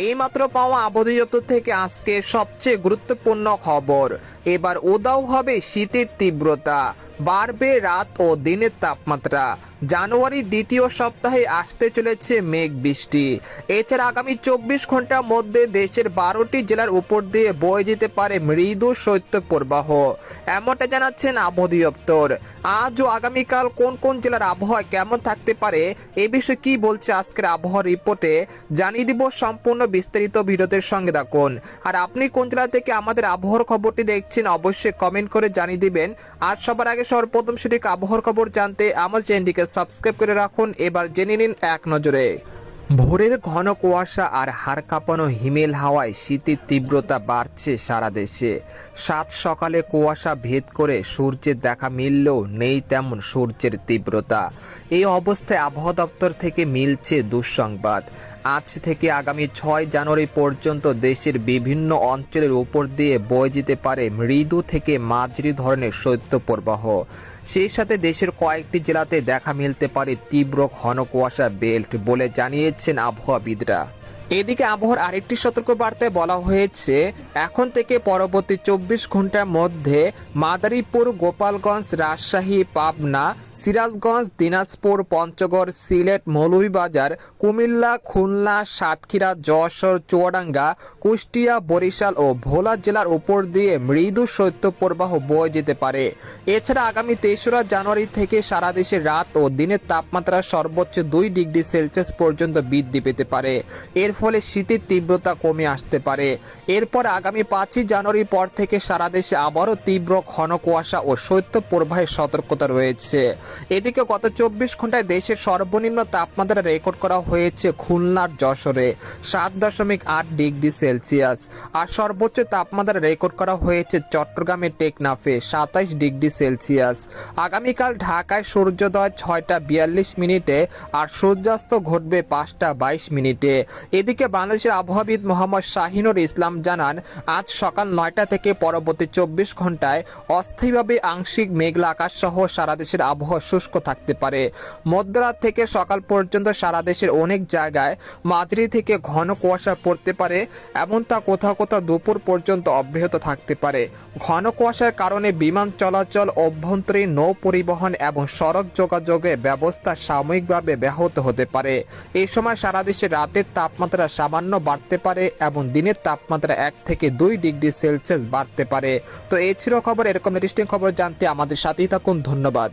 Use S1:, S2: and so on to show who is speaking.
S1: এইমাত্র পাওয়া আবহাওয়া দপ্তর থেকে আজকে সবচেয়ে গুরুত্বপূর্ণ খবর। এবার উধাও হবে শীতের তীব্রতা, বাড়বে রাত ও দিনের তাপমাত্রা। জানুয়ারির দ্বিতীয় সপ্তাহে আসতে চলেছে মেঘ বৃষ্টি। এছাড়া আগামী 24 ঘন্টার মধ্যে দেশের 12টি জেলার উপর দিয়ে বয়ে যেতে পারে মৃদু শৈত্যপ্রবাহ, এমনটা জানাচ্ছেন আবহাওয়া দপ্তর। আজ ও আগামীকাল কোন কোন জেলার আবহাওয়া কেমন থাকতে পারে এ বিষয়ে কি বলছে আজকের আবহাওয়া রিপোর্টে জানিয়ে দিব। সম্পূর্ণ বিস্তারিত ভিডিওদের সঙ্গে থাকুন। আর আপনি কোন জেলা থেকে আমাদের আবহাওয়ার খবরটি দেখছেন অবশ্যই কমেন্ট করে জানিয়ে দিবেন। আর সবার আগে সর্বপ্রথম সঠিক আবহাওয়ার খবর জানতে আমার চ্যানেলটিকে সাবস্ক্রাইব করে রাখুন। এবার জেনে নিন এক নজরে। ভোরের ঘন কুয়াশা আর হাড় কাঁপানো হিমেল হাওয়ায় শীতের তীব্রতা বাড়ছে সারা দেশে। সাত সকালে কুয়াশা ভেদ করে সূর্যের দেখা মিললেও নেই তেমন সূর্যের তীব্রতা। এই অবস্থায় আবহাওয়া দপ্তর থেকে মিলছে দুঃসংবাদ। আজ থেকে আগামী 6 জানুয়ারি পর্যন্ত দেশের বিভিন্ন অঞ্চলের উপর দিয়ে বয়ে যেতে পারে মৃদু থেকে মাঝারি ধরনের শৈত্যপ্রবাহ। সেই সাথে দেশের কয়েকটি জেলাতে দেখা মিলতে পারে তীব্র ঘন কুয়াশা বেল্ট বলে জানিয়েছেন আবহাওয়াবিদরা। এদিকে আবহাওয়ার আরেকটি সতর্কবার্তায় বলা হয়েছে, এখন থেকে পরবর্তী 24 ঘন্টার মধ্যে মাদারীপুর, গোপালগঞ্জ, রাজশাহী, পাবনা, সিরাজগঞ্জ, দিনাজপুর, পঞ্চগড়, সিলেট, মৌলভীবাজার, কুমিল্লা, খুলনা, সাতক্ষীরা, যশোর, চুয়াডাঙ্গা, কুষ্টিয়া, বরিশাল ও ভোলা জেলার উপর দিয়ে মৃদু শৈত্যপ্রবাহ বয়ে যেতে পারে। এছাড়া আগামী 23 জানুয়ারি থেকে সারা দেশে রাত ও দিনের তাপমাত্রা সর্বোচ্চ 2 ডিগ্রি সেলসিয়াস পর্যন্ত বৃদ্ধি পেতে পারে। এর ফলে শীতের তীব্রতা কমে আসতে পারে। এরপর আগামী 5 জানুয়ারির পর থেকে সারা দেশে আবারও তীব্র ঘন কুয়াশা ও শৈত্যপ্রবাহের সতর্কতা রয়েছে। এদিকে গত 24 ঘন্টায় দেশের সর্বনিম্ন তাপমাত্রা রেকর্ড করা হয়েছে খুলনার যশোরে 7.8 ডিগ্রি সেলসিয়াস, আর সর্বোচ্চ তাপমাত্রা রেকর্ড করা হয়েছে চট্টগ্রামের টেকনাফে 27 ডিগ্রি সেলসিয়াস। আগামীকাল ঢাকায় সূর্যোদয় 6টা 42 মিনিটে আর সূর্যাস্ত ঘটবে 5টা 22 মিনিটে। এদিকে বাংলাদেশের আবহাওয়াবিদ মোহাম্মদ শাহিনুর ইসলাম জানান, আজ সকাল 9টা থেকে পরবর্তী 24 ঘন্টায় অস্থায়ীভাবে আংশিক মেঘলা আকাশ সহ সারা দেশের আবহাওয়া শুষ্ক থাকতে পারে। মধ্যরাত থেকে সকাল পর্যন্ত সারা দেশের অনেক জায়গায় মাঝারি থেকে ঘন কুয়াশা পড়তে পারে, এমনটা কোথাও কোথাও দুপুর পর্যন্ত অব্যাহত থাকতে পারে। ঘন কুয়াশার কারণে বিমান চলাচল, অভ্যন্তরীণ নৌ পরিবহন এবং সড়ক যোগাযোগের ব্যবস্থা সাময়িকভাবে ব্যাহত হতে পারে। এই সময় সারা দেশে রাতের তাপমাত্রা সামান্য বাড়তে পারে এবং দিনের তাপমাত্রা 1 থেকে 2 ডিগ্রি সেলসিয়াস বাড়তে পারে। তো এই ছিল খবর। এরকম ইন্টারেস্টিং খবর জানতে আমাদের সাথেই থাকুন। ধন্যবাদ।